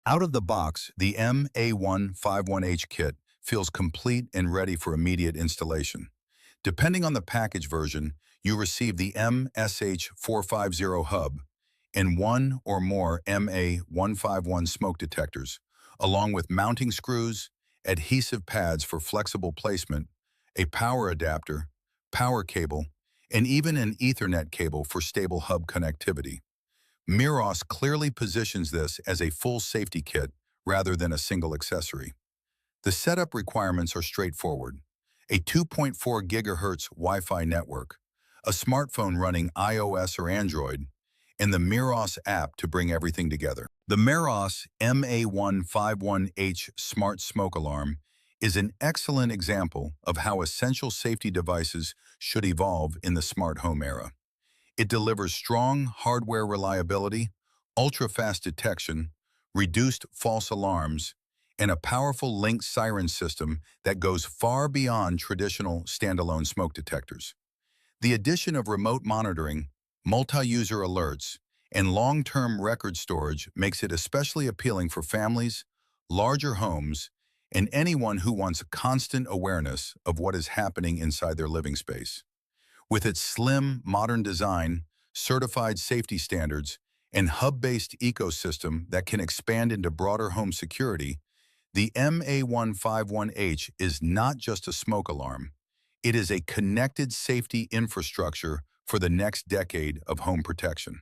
Out of the box, the MA151H kit feels complete and ready for immediate installation. Depending on the package version, you receive the MSH450 hub and one or more MA151 smoke detectors, along with mounting screws, adhesive pads for flexible placement, a power adapter, power cable, and even an Ethernet cable for stable hub connectivity. Meross clearly positions this as a full safety kit rather than a single accessory. The setup requirements are straightforward. A 2.4 GHz Wi-Fi network, a smartphone running iOS or Android, and the Meross app to bring everything together. The Meross MA151H Smart Smoke Alarm is an excellent example of how essential safety devices should evolve in the smart home era. It delivers strong hardware reliability, ultra-fast detection, reduced false alarms, and a powerful linked siren system that goes far beyond traditional standalone smoke detectors. The addition of remote monitoring, multi-user alerts, and long-term record storage makes it especially appealing for families, larger homes, and anyone who wants constant awareness of what is happening inside their living space. With its slim, modern design, certified safety standards, and hub-based ecosystem that can expand into broader home security, the MA151H is not just a smoke alarm. It is a connected safety infrastructure for the next decade of home protection.